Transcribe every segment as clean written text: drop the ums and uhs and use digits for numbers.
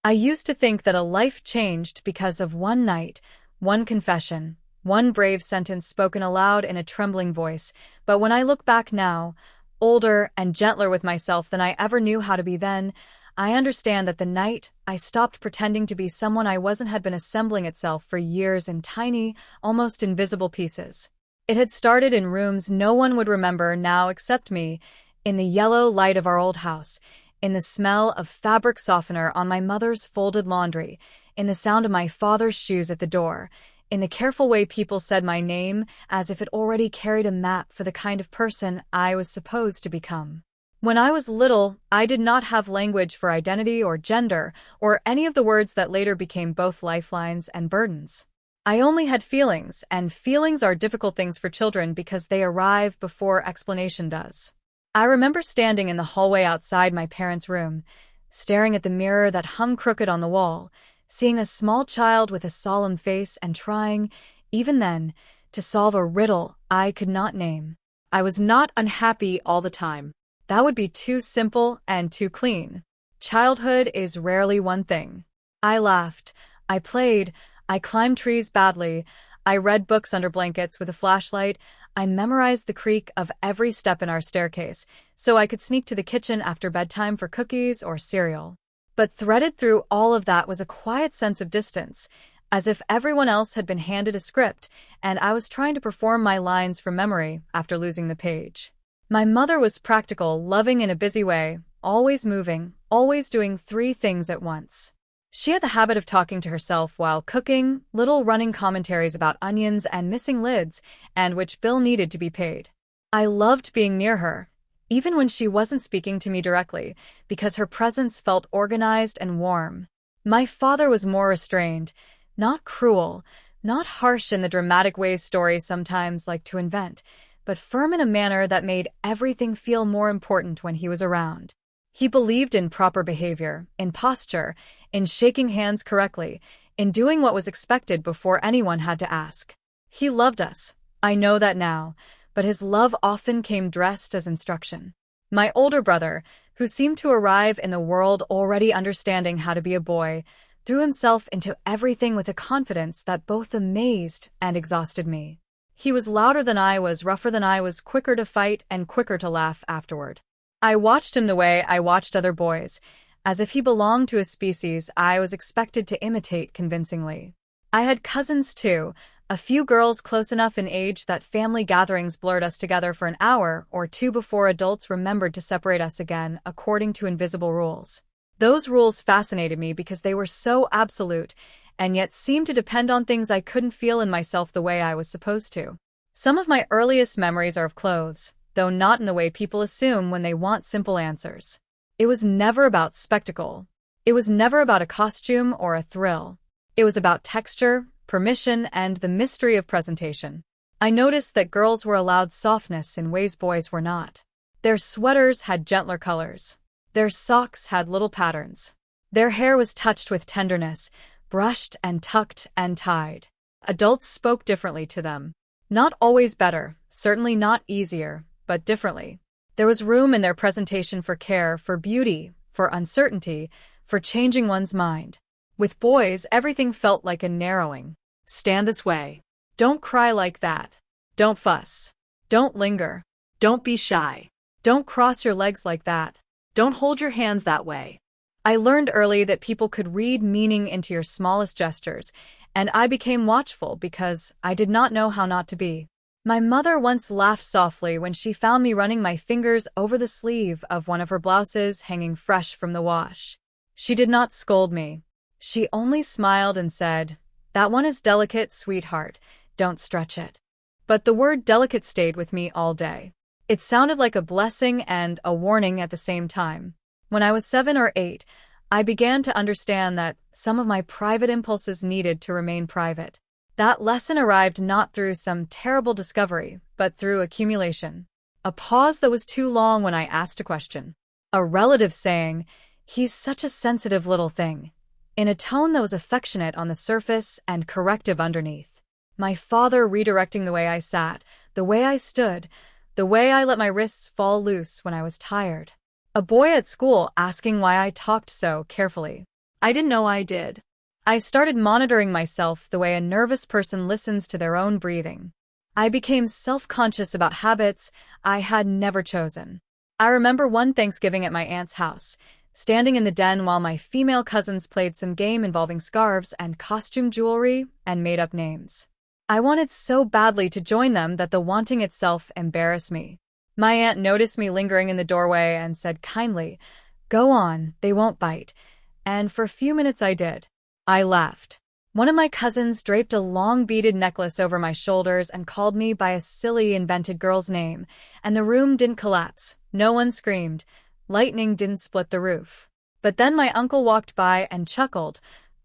I used to think that a life changed because of one night, one confession, one brave sentence spoken aloud in a trembling voice, but when I look back now, older and gentler with myself than I ever knew how to be then, I understand that the night I stopped pretending to be someone I wasn't had been assembling itself for years in tiny, almost invisible pieces. It had started in rooms no one would remember now except me, in the yellow light of our old house, in the smell of fabric softener on my mother's folded laundry, in the sound of my father's shoes at the door, in the careful way people said my name as if it already carried a map for the kind of person I was supposed to become. When I was little, I did not have language for identity or gender, or any of the words that later became both lifelines and burdens. I only had feelings, and feelings are difficult things for children because they arrive before explanation does. I remember standing in the hallway outside my parents' room, staring at the mirror that hung crooked on the wall, seeing a small child with a solemn face and trying, even then, to solve a riddle I could not name. I was not unhappy all the time. That would be too simple and too clean. Childhood is rarely one thing. I laughed, I played, I climbed trees badly, I read books under blankets with a flashlight, I memorized the creak of every step in our staircase so I could sneak to the kitchen after bedtime for cookies or cereal. But threaded through all of that was a quiet sense of distance, as if everyone else had been handed a script and I was trying to perform my lines from memory after losing the page. My mother was practical, loving in a busy way, always moving, always doing 3 things at once. She had the habit of talking to herself while cooking, little running commentaries about onions and missing lids, and which bill needed to be paid. I loved being near her, even when she wasn't speaking to me directly, because her presence felt organized and warm. My father was more restrained, not cruel, not harsh in the dramatic ways stories sometimes like to invent, but firm in a manner that made everything feel more important when he was around. He believed in proper behavior, in posture, in shaking hands correctly, in doing what was expected before anyone had to ask. He loved us, I know that now, but his love often came dressed as instruction. My older brother, who seemed to arrive in the world already understanding how to be a boy, threw himself into everything with a confidence that both amazed and exhausted me. He was louder than I was, rougher than I was, quicker to fight and quicker to laugh afterward. I watched him the way I watched other boys, as if he belonged to a species I was expected to imitate convincingly. I had cousins too, a few girls close enough in age that family gatherings blurred us together for an hour or two before adults remembered to separate us again according to invisible rules. Those rules fascinated me because they were so absolute, and yet seemed to depend on things I couldn't feel in myself the way I was supposed to. Some of my earliest memories are of clothes, though not in the way people assume when they want simple answers. It was never about spectacle. It was never about a costume or a thrill. It was about texture, permission, and the mystery of presentation. I noticed that girls were allowed softness in ways boys were not. Their sweaters had gentler colors. Their socks had little patterns. Their hair was touched with tenderness, brushed and tucked and tied. Adults spoke differently to them. Not always better, certainly not easier, but differently. There was room in their presentation for care, for beauty, for uncertainty, for changing one's mind. With boys, everything felt like a narrowing. Stand this way. Don't cry like that. Don't fuss. Don't linger. Don't be shy. Don't cross your legs like that. Don't hold your hands that way. I learned early that people could read meaning into your smallest gestures, and I became watchful because I did not know how not to be. My mother once laughed softly when she found me running my fingers over the sleeve of one of her blouses hanging fresh from the wash. She did not scold me. She only smiled and said, "That one is delicate, sweetheart. Don't stretch it." But the word delicate stayed with me all day. It sounded like a blessing and a warning at the same time. When I was 7 or 8, I began to understand that some of my private impulses needed to remain private. That lesson arrived not through some terrible discovery, but through accumulation. A pause that was too long when I asked a question. A relative saying, "He's such a sensitive little thing," in a tone that was affectionate on the surface and corrective underneath. My father redirecting the way I sat, the way I stood, the way I let my wrists fall loose when I was tired. A boy at school asking why I talked so carefully. I didn't know I did. I started monitoring myself the way a nervous person listens to their own breathing. I became self-conscious about habits I had never chosen. I remember one Thanksgiving at my aunt's house, standing in the den while my female cousins played some game involving scarves and costume jewelry and made-up names. I wanted so badly to join them that the wanting itself embarrassed me. My aunt noticed me lingering in the doorway and said kindly, "Go on, they won't bite." And for a few minutes I did. I left. One of my cousins draped a long beaded necklace over my shoulders and called me by a silly invented girl's name, and the room didn't collapse. No one screamed. Lightning didn't split the roof. But then my uncle walked by and chuckled.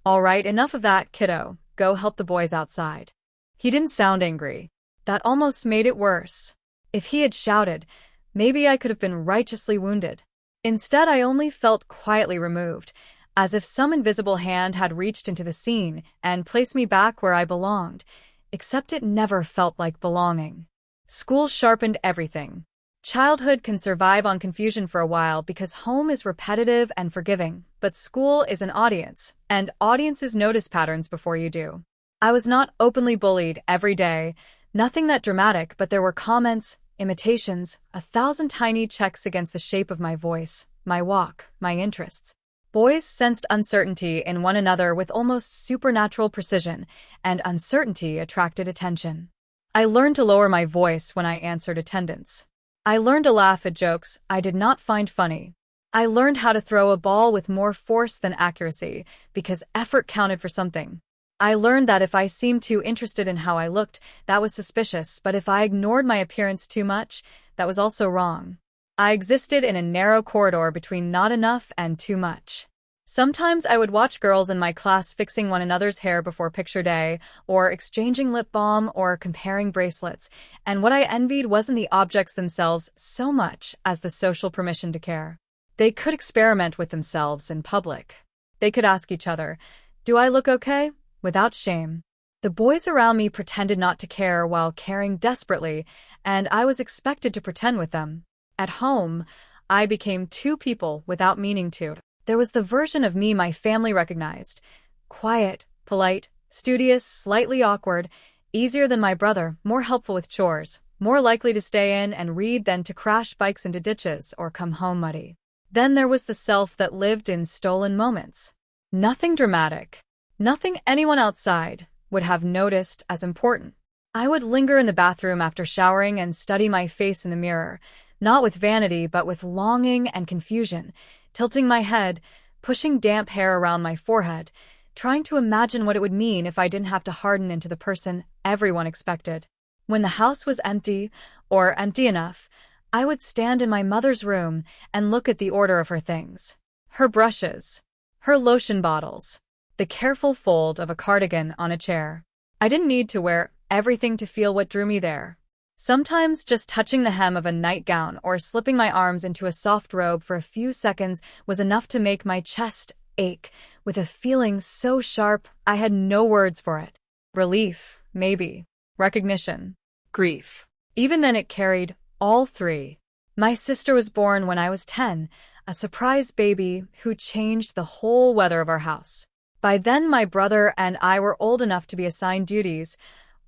"All right, enough of that, kiddo. Go help the boys outside." He didn't sound angry. That almost made it worse. If he had shouted, maybe I could have been righteously wounded. Instead, I only felt quietly removed, as if some invisible hand had reached into the scene and placed me back where I belonged, except it never felt like belonging. School sharpened everything. Childhood can survive on confusion for a while because home is repetitive and forgiving, but school is an audience, and audiences notice patterns before you do. I was not openly bullied every day, nothing that dramatic, but there were comments, imitations, 1,000 tiny checks against the shape of my voice, my walk, my interests. Boys sensed uncertainty in one another with almost supernatural precision, and uncertainty attracted attention. I learned to lower my voice when I answered attendance. I learned to laugh at jokes I did not find funny. I learned how to throw a ball with more force than accuracy, because effort counted for something. I learned that if I seemed too interested in how I looked, that was suspicious, but if I ignored my appearance too much, that was also wrong. I existed in a narrow corridor between not enough and too much. Sometimes I would watch girls in my class fixing one another's hair before picture day, or exchanging lip balm, or comparing bracelets, and what I envied wasn't the objects themselves so much as the social permission to care. They could experiment with themselves in public. They could ask each other, "Do I look okay?" without shame. The boys around me pretended not to care while caring desperately, and I was expected to pretend with them. At home, I became two people without meaning to. There was the version of me my family recognized. Quiet, polite, studious, slightly awkward, easier than my brother, more helpful with chores, more likely to stay in and read than to crash bikes into ditches or come home muddy. Then there was the self that lived in stolen moments. Nothing dramatic. Nothing anyone outside would have noticed as important. I would linger in the bathroom after showering and study my face in the mirror, not with vanity but with longing and confusion, tilting my head, pushing damp hair around my forehead, trying to imagine what it would mean if I didn't have to harden into the person everyone expected. When the house was empty, or empty enough, I would stand in my mother's room and look at the order of her things. Her brushes, her lotion bottles, the careful fold of a cardigan on a chair. I didn't need to wear everything to feel what drew me there. Sometimes just touching the hem of a nightgown or slipping my arms into a soft robe for a few seconds was enough to make my chest ache with a feeling so sharp I had no words for it. Relief, maybe. Recognition. Grief. Even then it carried all three. My sister was born when I was 10, a surprise baby who changed the whole weather of our house. By then my brother and I were old enough to be assigned duties,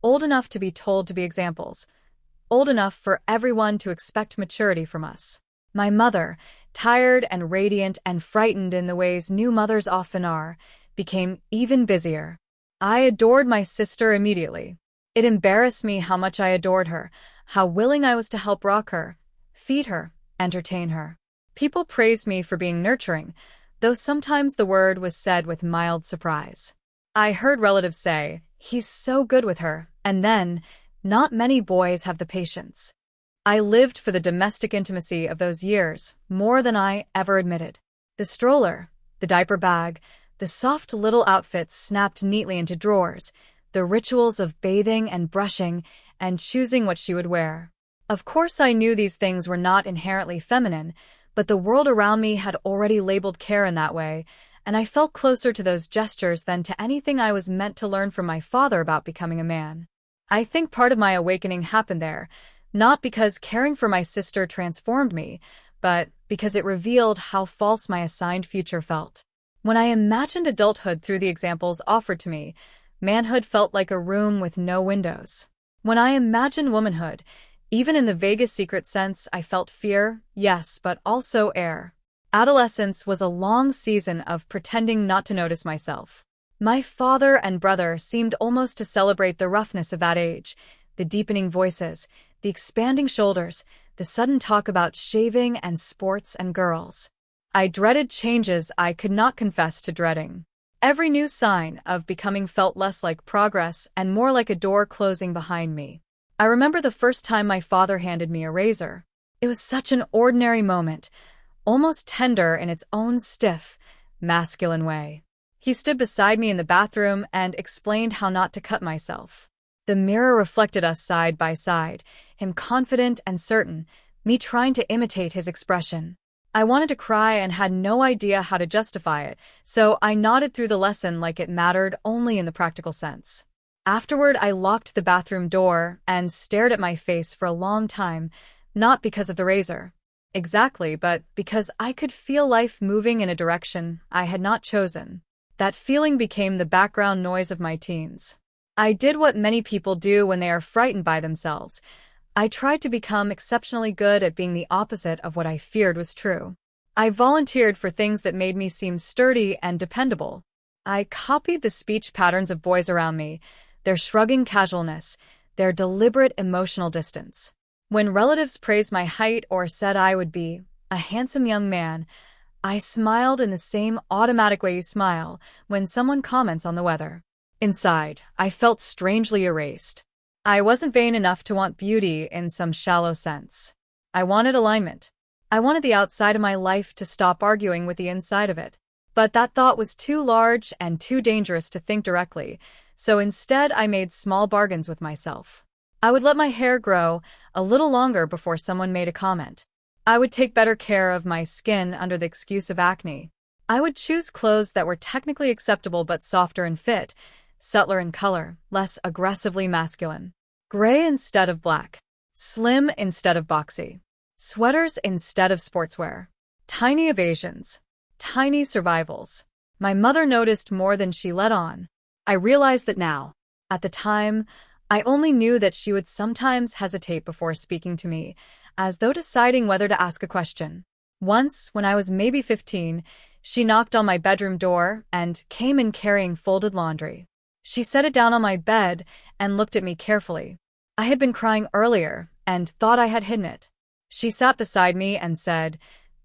old enough to be told to be examples, old enough for everyone to expect maturity from us. My mother, tired and radiant and frightened in the ways new mothers often are, became even busier. I adored my sister immediately. It embarrassed me how much I adored her, how willing I was to help rock her, feed her, entertain her. People praised me for being nurturing, though sometimes the word was said with mild surprise. I heard relatives say, "He's so good with her," and then, "Not many boys have the patience." I lived for the domestic intimacy of those years, more than I ever admitted. The stroller, the diaper bag, the soft little outfits snapped neatly into drawers, the rituals of bathing and brushing and choosing what she would wear. Of course I knew these things were not inherently feminine, but the world around me had already labeled care in that way, and I felt closer to those gestures than to anything I was meant to learn from my father about becoming a man. I think part of my awakening happened there, not because caring for my sister transformed me, but because it revealed how false my assigned future felt. When I imagined adulthood through the examples offered to me, manhood felt like a room with no windows. When I imagined womanhood, even in the vaguest secret sense, I felt fear, yes, but also air. Adolescence was a long season of pretending not to notice myself. My father and brother seemed almost to celebrate the roughness of that age, the deepening voices, the expanding shoulders, the sudden talk about shaving and sports and girls. I dreaded changes I could not confess to dreading. Every new sign of becoming felt less like progress and more like a door closing behind me. I remember the first time my father handed me a razor. It was such an ordinary moment, almost tender in its own stiff, masculine way. He stood beside me in the bathroom and explained how not to cut myself. The mirror reflected us side by side, him confident and certain, me trying to imitate his expression. I wanted to cry and had no idea how to justify it, so I nodded through the lesson like it mattered only in the practical sense. Afterward, I locked the bathroom door and stared at my face for a long time, not because of the razor. Exactly, but because I could feel life moving in a direction I had not chosen. That feeling became the background noise of my teens. I did what many people do when they are frightened by themselves. I tried to become exceptionally good at being the opposite of what I feared was true. I volunteered for things that made me seem sturdy and dependable. I copied the speech patterns of boys around me, their shrugging casualness, their deliberate emotional distance. When relatives praised my height or said I would be a handsome young man, I smiled in the same automatic way you smile when someone comments on the weather. Inside, I felt strangely erased. I wasn't vain enough to want beauty in some shallow sense. I wanted alignment. I wanted the outside of my life to stop arguing with the inside of it. But that thought was too large and too dangerous to think directly, so instead I made small bargains with myself. I would let my hair grow a little longer before someone made a comment. I would take better care of my skin under the excuse of acne. I would choose clothes that were technically acceptable but softer in fit, subtler in color, less aggressively masculine. Gray instead of black. Slim instead of boxy. Sweaters instead of sportswear. Tiny evasions. Tiny survivals. My mother noticed more than she let on. I realized that now. At the time, I only knew that she would sometimes hesitate before speaking to me, as though deciding whether to ask a question. Once, when I was maybe 15, she knocked on my bedroom door and came in carrying folded laundry. She set it down on my bed and looked at me carefully. I had been crying earlier and thought I had hidden it. She sat beside me and said,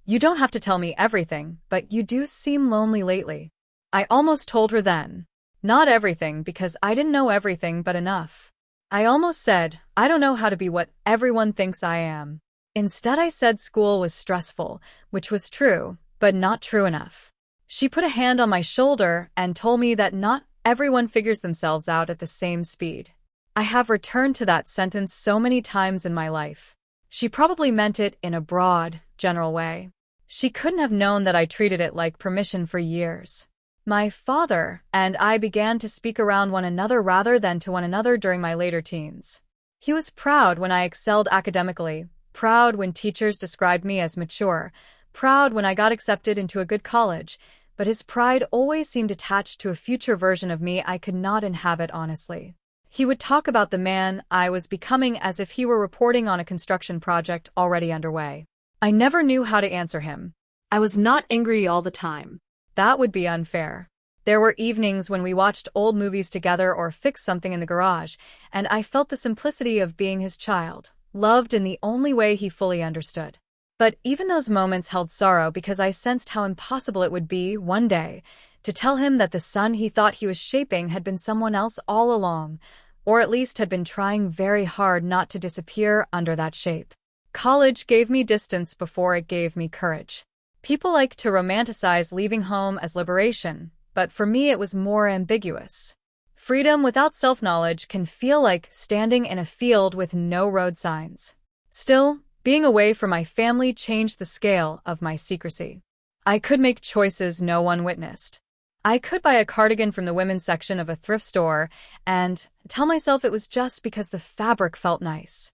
"You don't have to tell me everything, but you do seem lonely lately." I almost told her then. Not everything, because I didn't know everything, but enough. I almost said, "I don't know how to be what everyone thinks I am." Instead, I said school was stressful, which was true, but not true enough. She put a hand on my shoulder and told me that not everyone figures themselves out at the same speed. I have returned to that sentence so many times in my life. She probably meant it in a broad, general way. She couldn't have known that I treated it like permission for years. My father and I began to speak around one another rather than to one another during my later teens. He was proud when I excelled academically, proud when teachers described me as mature, proud when I got accepted into a good college, but his pride always seemed attached to a future version of me I could not inhabit honestly. He would talk about the man I was becoming as if he were reporting on a construction project already underway. I never knew how to answer him. I was not angry all the time. That would be unfair. There were evenings when we watched old movies together or fixed something in the garage, and I felt the simplicity of being his child, loved in the only way he fully understood. But even those moments held sorrow because I sensed how impossible it would be, one day, to tell him that the son he thought he was shaping had been someone else all along, or at least had been trying very hard not to disappear under that shape. College gave me distance before it gave me courage. People like to romanticize leaving home as liberation, but for me it was more ambiguous. Freedom without self-knowledge can feel like standing in a field with no road signs. Still, being away from my family changed the scale of my secrecy. I could make choices no one witnessed. I could buy a cardigan from the women's section of a thrift store and tell myself it was just because the fabric felt nice.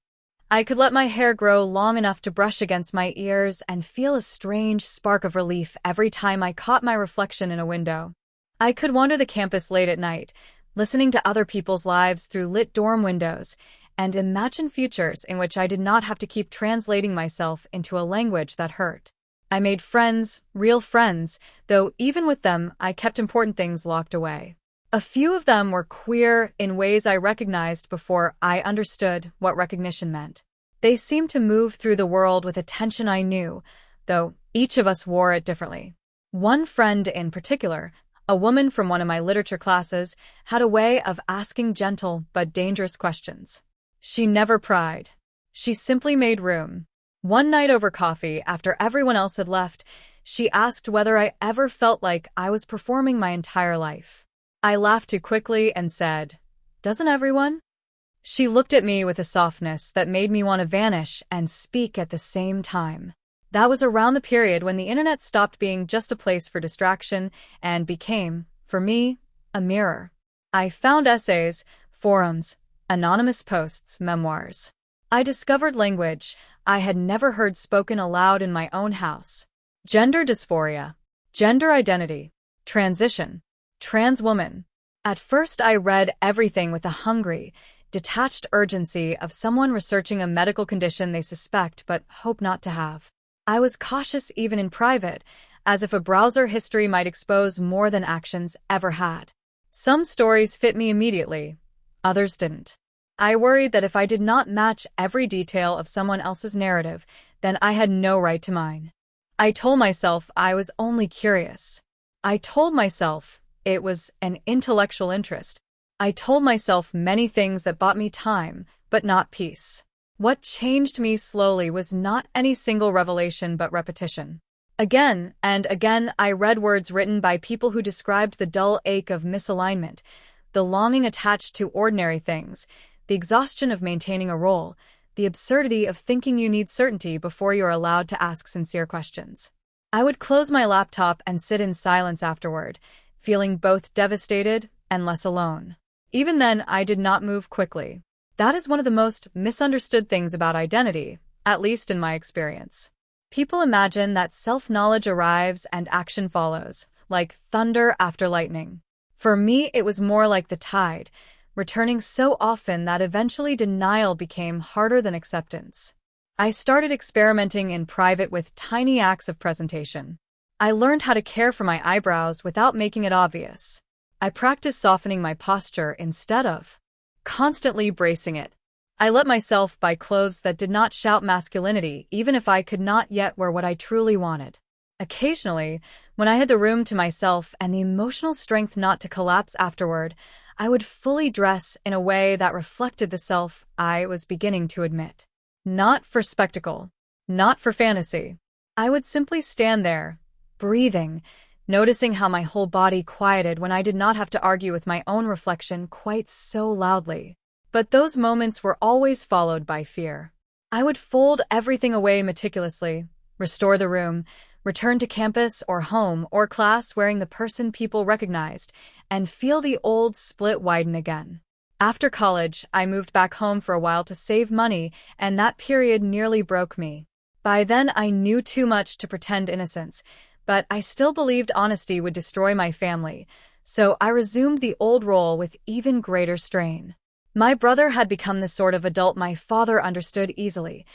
I could let my hair grow long enough to brush against my ears and feel a strange spark of relief every time I caught my reflection in a window. I could wander the campus late at night, listening to other people's lives through lit dorm windows, and imagine futures in which I did not have to keep translating myself into a language that hurt. I made friends, real friends, though even with them, I kept important things locked away. A few of them were queer in ways I recognized before I understood what recognition meant. They seemed to move through the world with a tension I knew, though each of us wore it differently. One friend in particular, a woman from one of my literature classes, had a way of asking gentle but dangerous questions. She never pried. She simply made room. One night over coffee, after everyone else had left, she asked whether I ever felt like I was performing my entire life. I laughed too quickly and said, "Doesn't everyone?" She looked at me with a softness that made me want to vanish and speak at the same time. That was around the period when the internet stopped being just a place for distraction and became, for me, a mirror. I found essays, forums, anonymous posts, memoirs. I discovered language I had never heard spoken aloud in my own house. Gender dysphoria, gender identity, transition, trans woman. At first I read everything with a hungry, detached urgency of someone researching a medical condition they suspect but hope not to have. I was cautious even in private, as if a browser history might expose more than actions ever had. Some stories fit me immediately, others didn't. I worried that if I did not match every detail of someone else's narrative, then I had no right to mine. I told myself I was only curious. I told myself it was an intellectual interest. I told myself many things that bought me time, but not peace. What changed me slowly was not any single revelation but repetition. Again and again I read words written by people who described the dull ache of misalignment, the longing attached to ordinary things, the exhaustion of maintaining a role, the absurdity of thinking you need certainty before you're allowed to ask sincere questions. I would close my laptop and sit in silence afterward, feeling both devastated and less alone. Even then, I did not move quickly. That is one of the most misunderstood things about identity, at least in my experience. People imagine that self-knowledge arrives and action follows, like thunder after lightning. For me, it was more like the tide, returning so often that eventually denial became harder than acceptance. I started experimenting in private with tiny acts of presentation. I learned how to care for my eyebrows without making it obvious. I practiced softening my posture instead of constantly bracing it. I let myself buy clothes that did not shout masculinity, even if I could not yet wear what I truly wanted. Occasionally, when I had the room to myself and the emotional strength not to collapse afterward, I would fully dress in a way that reflected the self I was beginning to admit. Not for spectacle, not for fantasy. I would simply stand there, breathing, noticing how my whole body quieted when I did not have to argue with my own reflection quite so loudly. But those moments were always followed by fear. I would fold everything away meticulously, restore the room, return to campus or home or class wearing the person people recognized, and feel the old split widen again. After college, I moved back home for a while to save money, and that period nearly broke me. By then, I knew too much to pretend innocence, but I still believed honesty would destroy my family, so I resumed the old role with even greater strain. My brother had become the sort of adult my father understood easily,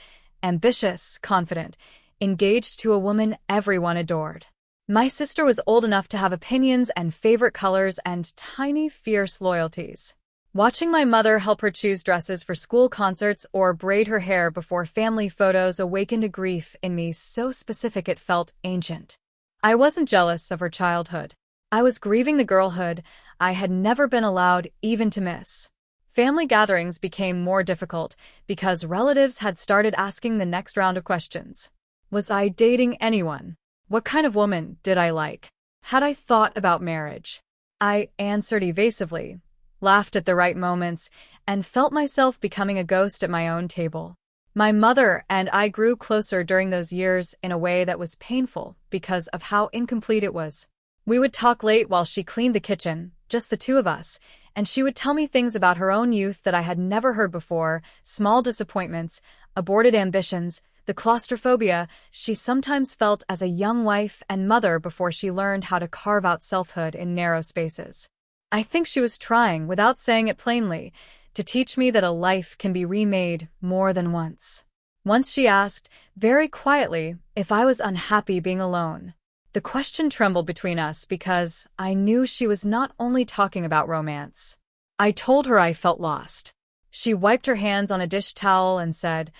ambitious, confident, engaged to a woman everyone adored. My sister was old enough to have opinions and favorite colors and tiny, fierce loyalties. Watching my mother help her choose dresses for school concerts or braid her hair before family photos awakened a grief in me so specific it felt ancient. I wasn't jealous of her childhood. I was grieving the girlhood I had never been allowed even to miss. Family gatherings became more difficult because relatives had started asking the next round of questions. Was I dating anyone? What kind of woman did I like? Had I thought about marriage? I answered evasively, laughed at the right moments, and felt myself becoming a ghost at my own table. My mother and I grew closer during those years in a way that was painful because of how incomplete it was. We would talk late while she cleaned the kitchen, just the two of us, and she would tell me things about her own youth that I had never heard before, small disappointments, aborted ambitions, the claustrophobia she sometimes felt as a young wife and mother before she learned how to carve out selfhood in narrow spaces. I think she was trying, without saying it plainly, to teach me that a life can be remade more than once. Once she asked, very quietly, if I was unhappy being alone. The question trembled between us because I knew she was not only talking about romance. I told her I felt lost. She wiped her hands on a dish towel and said,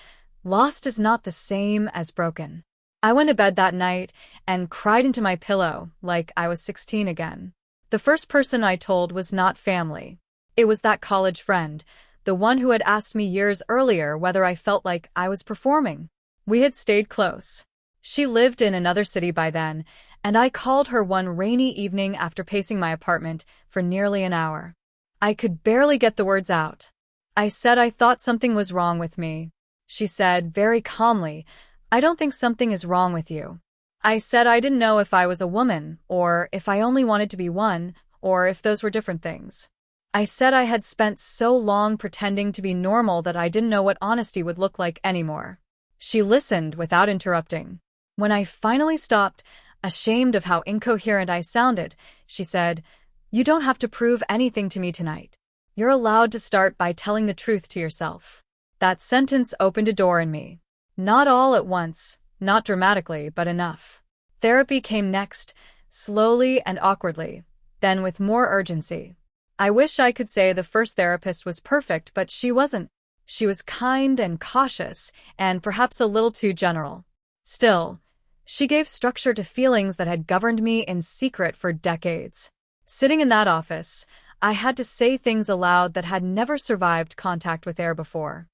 "Lost is not the same as broken." I went to bed that night and cried into my pillow like I was 16 again. The first person I told was not family. It was that college friend, the one who had asked me years earlier whether I felt like I was performing. We had stayed close. She lived in another city by then, and I called her one rainy evening after pacing my apartment for nearly an hour. I could barely get the words out. I said I thought something was wrong with me. She said, very calmly, "I don't think something is wrong with you." I said I didn't know if I was a woman, or if I only wanted to be one, or if those were different things. I said I had spent so long pretending to be normal that I didn't know what honesty would look like anymore. She listened without interrupting. When I finally stopped, ashamed of how incoherent I sounded, she said, "You don't have to prove anything to me tonight. You're allowed to start by telling the truth to yourself." That sentence opened a door in me. Not all at once, not dramatically, but enough. Therapy came next, slowly and awkwardly, then with more urgency. I wish I could say the first therapist was perfect, but she wasn't. She was kind and cautious, and perhaps a little too general. Still, she gave structure to feelings that had governed me in secret for decades. Sitting in that office, I had to say things aloud that had never survived contact with air before.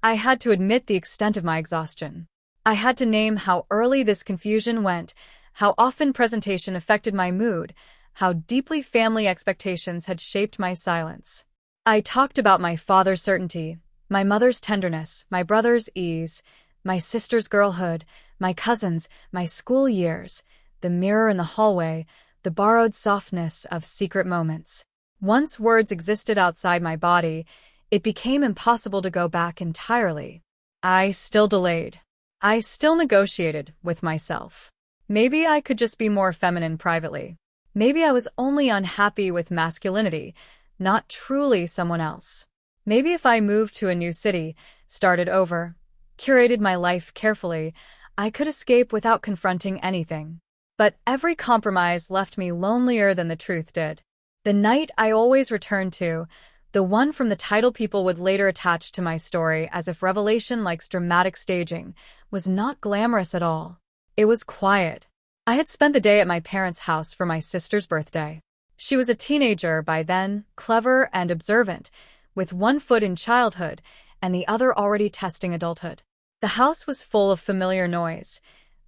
I had to admit the extent of my exhaustion. I had to name how early this confusion went, how often presentation affected my mood, how deeply family expectations had shaped my silence. I talked about my father's certainty, my mother's tenderness, my brother's ease, my sister's girlhood, my cousins, my school years, the mirror in the hallway, the borrowed softness of secret moments. Once words existed outside my body, it became impossible to go back entirely. I still delayed. I still negotiated with myself. Maybe I could just be more feminine privately. Maybe I was only unhappy with masculinity, not truly someone else. Maybe if I moved to a new city, started over, curated my life carefully, I could escape without confronting anything. But every compromise left me lonelier than the truth did. The night I always returned to, the one from the title people would later attach to my story as if revelation likes dramatic staging, was not glamorous at all. It was quiet. I had spent the day at my parents' house for my sister's birthday. She was a teenager by then, clever and observant, with one foot in childhood and the other already testing adulthood. The house was full of familiar noise.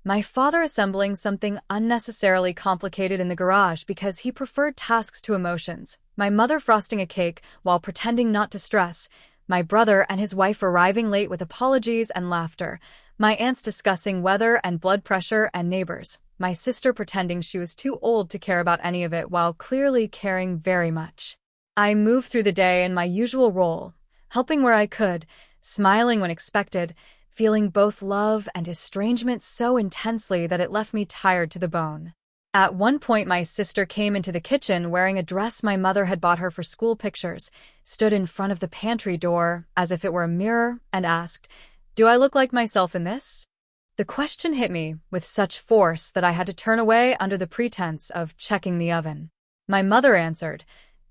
My father assembling something unnecessarily complicated in the garage because he preferred tasks to emotions, my mother frosting a cake while pretending not to stress, my brother and his wife arriving late with apologies and laughter, my aunts discussing weather and blood pressure and neighbors, my sister pretending she was too old to care about any of it while clearly caring very much. I moved through the day in my usual role, helping where I could, smiling when expected, feeling both love and estrangement so intensely that it left me tired to the bone. At one point, my sister came into the kitchen wearing a dress my mother had bought her for school pictures, stood in front of the pantry door as if it were a mirror, and asked, "Do I look like myself in this?" The question hit me with such force that I had to turn away under the pretense of checking the oven. My mother answered,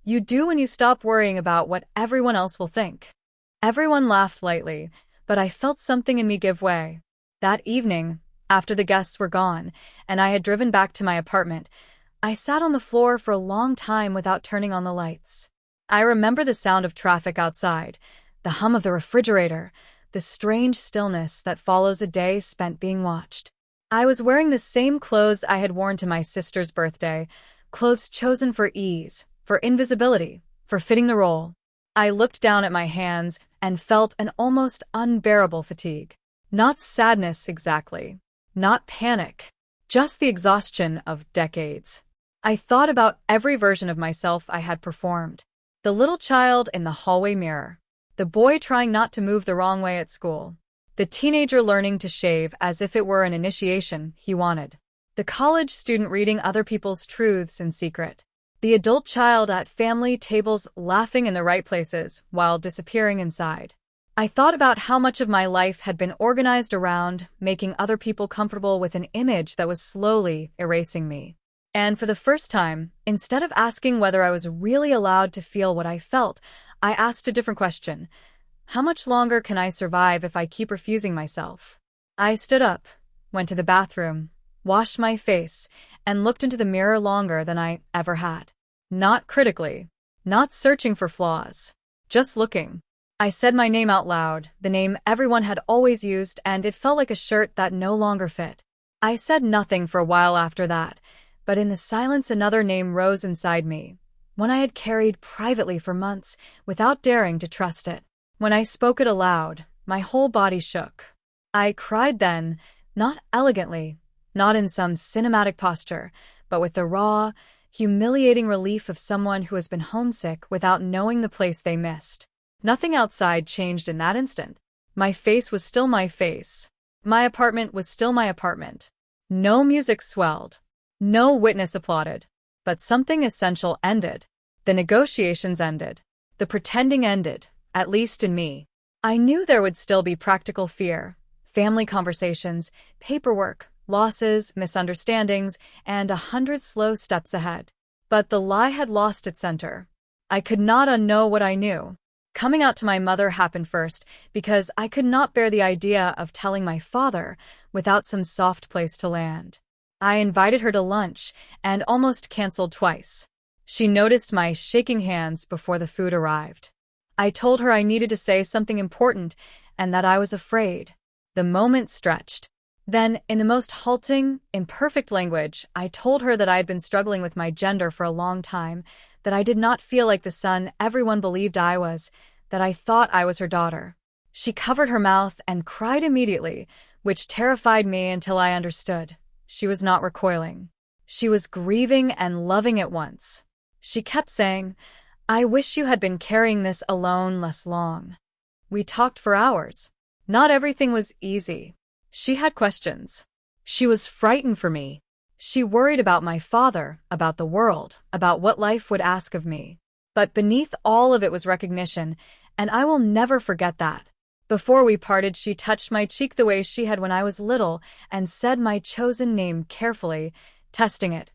"You do when you stop worrying about what everyone else will think." Everyone laughed lightly, but I felt something in me give way. That evening, after the guests were gone, and I had driven back to my apartment, I sat on the floor for a long time without turning on the lights. I remember the sound of traffic outside, the hum of the refrigerator, the strange stillness that follows a day spent being watched. I was wearing the same clothes I had worn to my sister's birthday, clothes chosen for ease, for invisibility, for fitting the role. I looked down at my hands and felt an almost unbearable fatigue. Not sadness exactly, not panic, just the exhaustion of decades. I thought about every version of myself I had performed. The little child in the hallway mirror, the boy trying not to move the wrong way at school, The teenager learning to shave as if it were an initiation he wanted. The college student reading other people's truths in secret. The adult child at family tables laughing in the right places while disappearing inside. I thought about how much of my life had been organized around making other people comfortable with an image that was slowly erasing me. And for the first time, instead of asking whether I was really allowed to feel what I felt, I asked a different question. How much longer can I survive if I keep refusing myself? I stood up, went to the bathroom, washed my face, and looked into the mirror longer than I ever had. Not critically, not searching for flaws, just looking. I said my name out loud, the name everyone had always used, and it felt like a shirt that no longer fit. I said nothing for a while after that, but in the silence another name rose inside me, one I had carried privately for months without daring to trust it. When I spoke it aloud, my whole body shook. I cried then, not elegantly, not in some cinematic posture, but with the raw, humiliating relief of someone who has been homesick without knowing the place they missed. Nothing outside changed in that instant. My face was still my face. My apartment was still my apartment. No music swelled. No witness applauded. But something essential ended. The negotiations ended. The pretending ended, at least in me. I knew there would still be practical fear, family conversations, paperwork, losses, misunderstandings, and 100 slow steps ahead. But the lie had lost its center. I could not unknow what I knew. Coming out to my mother happened first because I could not bear the idea of telling my father without some soft place to land. I invited her to lunch and almost canceled twice. She noticed my shaking hands before the food arrived. I told her I needed to say something important and that I was afraid. The moment stretched. Then, in the most halting, imperfect language, I told her that I had been struggling with my gender for a long time, that I did not feel like the son everyone believed I was, that I thought I was her daughter. She covered her mouth and cried immediately, which terrified me until I understood. She was not recoiling. She was grieving and loving at once. She kept saying, "I wish you had been carrying this alone less long." We talked for hours. Not everything was easy. She had questions. She was frightened for me. She worried about my father, about the world, about what life would ask of me. But beneath all of it was recognition, and I will never forget that. Before we parted, she touched my cheek the way she had when I was little and said my chosen name carefully, testing it,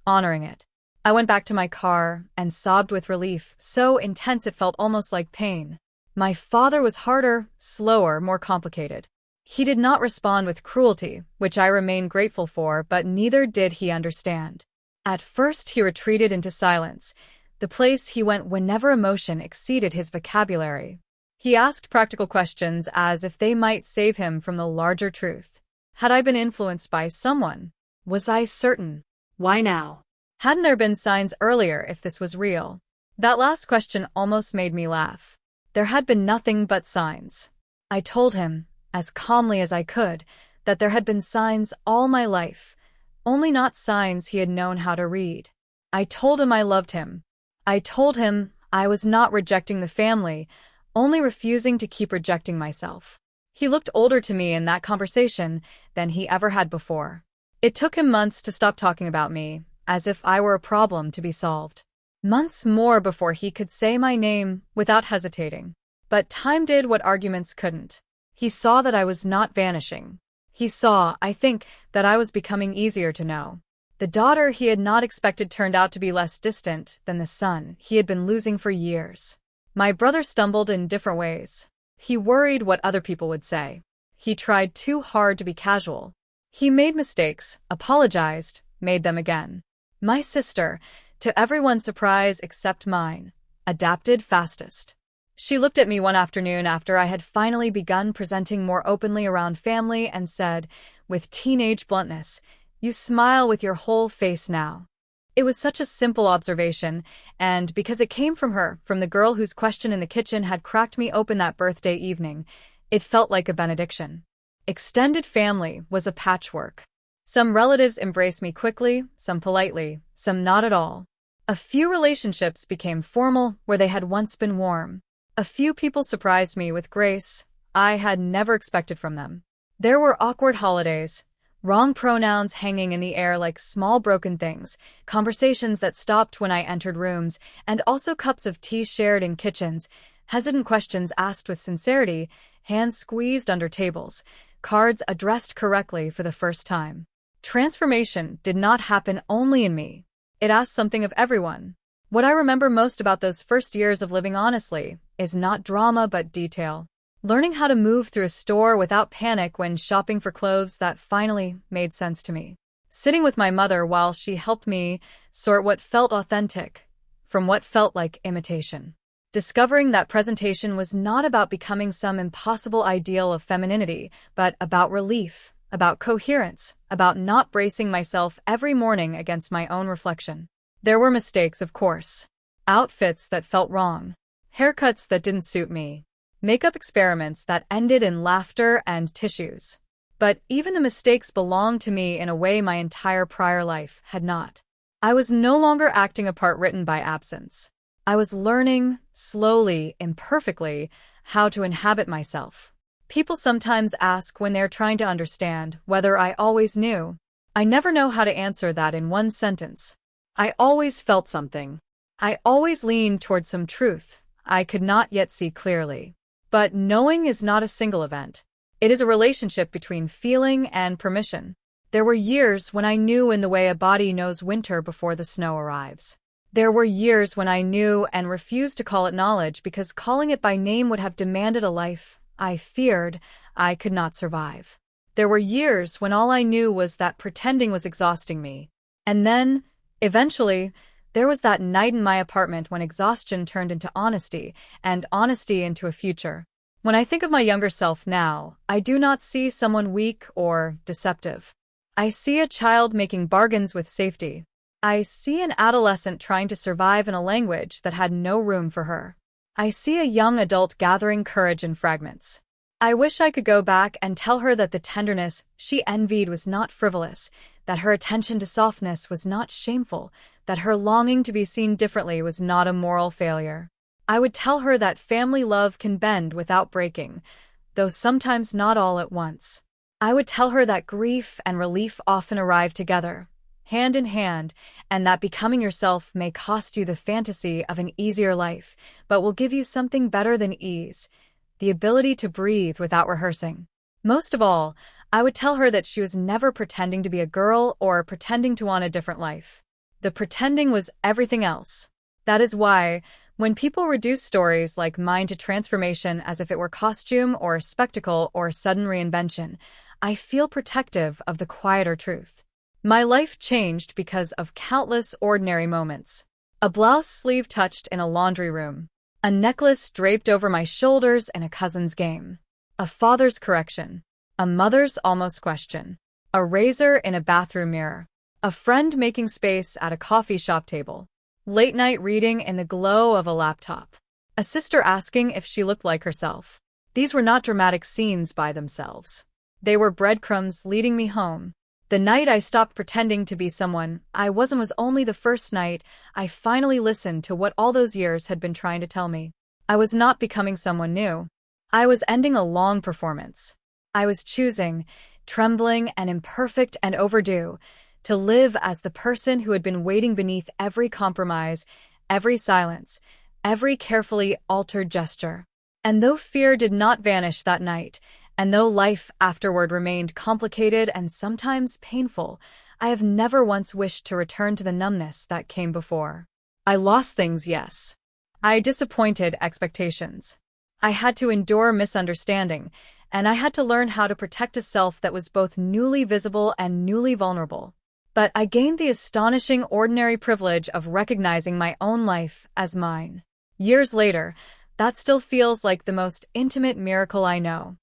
honoring it. I went back to my car and sobbed with relief, so intense it felt almost like pain. My father was harder, slower, more complicated. He did not respond with cruelty, which I remain grateful for, but neither did he understand. At first he retreated into silence, the place he went whenever emotion exceeded his vocabulary. He asked practical questions as if they might save him from the larger truth. Had I been influenced by someone? Was I certain? Why now? Hadn't there been signs earlier if this was real? That last question almost made me laugh. There had been nothing but signs. I told him, as calmly as I could, that there had been signs all my life, only not signs he had known how to read. I told him I loved him. I told him I was not rejecting the family, only refusing to keep rejecting myself. He looked older to me in that conversation than he ever had before. It took him months to stop talking about me, as if I were a problem to be solved. Months more before he could say my name without hesitating. But time did what arguments couldn't. He saw that I was not vanishing. He saw, I think, that I was becoming easier to know. The daughter he had not expected turned out to be less distant than the son he had been losing for years. My brother stumbled in different ways. He worried what other people would say. He tried too hard to be casual. He made mistakes, apologized, made them again. My sister, to everyone's surprise except mine, adapted fastest. She looked at me one afternoon after I had finally begun presenting more openly around family and said, with teenage bluntness, "You smile with your whole face now." It was such a simple observation, and because it came from her, from the girl whose question in the kitchen had cracked me open that birthday evening, it felt like a benediction. Extended family was a patchwork. Some relatives embraced me quickly, some politely, some not at all. A few relationships became formal where they had once been warm. A few people surprised me with grace, I had never expected from them. There were awkward holidays, wrong pronouns hanging in the air like small broken things, conversations that stopped when I entered rooms, and also cups of tea shared in kitchens, hesitant questions asked with sincerity, hands squeezed under tables, cards addressed correctly for the first time. Transformation did not happen only in me. It asked something of everyone. What I remember most about those first years of living honestly is not drama but detail. Learning how to move through a store without panic when shopping for clothes that finally made sense to me. Sitting with my mother while she helped me sort what felt authentic from what felt like imitation. Discovering that presentation was not about becoming some impossible ideal of femininity, but about relief, about coherence, about not bracing myself every morning against my own reflection. There were mistakes, of course. Outfits that felt wrong. Haircuts that didn't suit me. Makeup experiments that ended in laughter and tissues. But even the mistakes belonged to me in a way my entire prior life had not. I was no longer acting a part written by absence. I was learning, slowly, imperfectly, how to inhabit myself. People sometimes ask when they're trying to understand whether I always knew. I never know how to answer that in one sentence. I always felt something. I always leaned toward some truth I could not yet see clearly. But knowing is not a single event. It is a relationship between feeling and permission. There were years when I knew in the way a body knows winter before the snow arrives. There were years when I knew and refused to call it knowledge because calling it by name would have demanded a life I feared I could not survive. There were years when all I knew was that pretending was exhausting me. And then, eventually, there was that night in my apartment when exhaustion turned into honesty, and honesty into a future. When I think of my younger self now, I do not see someone weak or deceptive. I see a child making bargains with safety. I see an adolescent trying to survive in a language that had no room for her. I see a young adult gathering courage in fragments. I wish I could go back and tell her that the tenderness she envied was not frivolous, that her attention to softness was not shameful, that her longing to be seen differently was not a moral failure. I would tell her that family love can bend without breaking, though sometimes not all at once. I would tell her that grief and relief often arrive together, hand in hand, and that becoming yourself may cost you the fantasy of an easier life, but will give you something better than ease, the ability to breathe without rehearsing. Most of all, I would tell her that she was never pretending to be a girl or pretending to want a different life. The pretending was everything else. That is why, when people reduce stories like mine to transformation as if it were costume or spectacle or sudden reinvention, I feel protective of the quieter truth. My life changed because of countless ordinary moments. A blouse sleeve touched in a laundry room. A necklace draped over my shoulders in a cousin's game. A father's correction. A mother's almost question. A razor in a bathroom mirror. A friend making space at a coffee shop table. Late night reading in the glow of a laptop. A sister asking if she looked like herself. These were not dramatic scenes by themselves. They were breadcrumbs leading me home. The night I stopped pretending to be someone I wasn't was only the first night I finally listened to what all those years had been trying to tell me. I was not becoming someone new. I was ending a long performance. I was choosing, trembling and imperfect and overdue, to live as the person who had been waiting beneath every compromise, every silence, every carefully altered gesture. And though fear did not vanish that night, and though life afterward remained complicated and sometimes painful, I have never once wished to return to the numbness that came before. I lost things, yes. I disappointed expectations. I had to endure misunderstanding, and I had to learn how to protect a self that was both newly visible and newly vulnerable. But I gained the astonishing ordinary privilege of recognizing my own life as mine. Years later, that still feels like the most intimate miracle I know.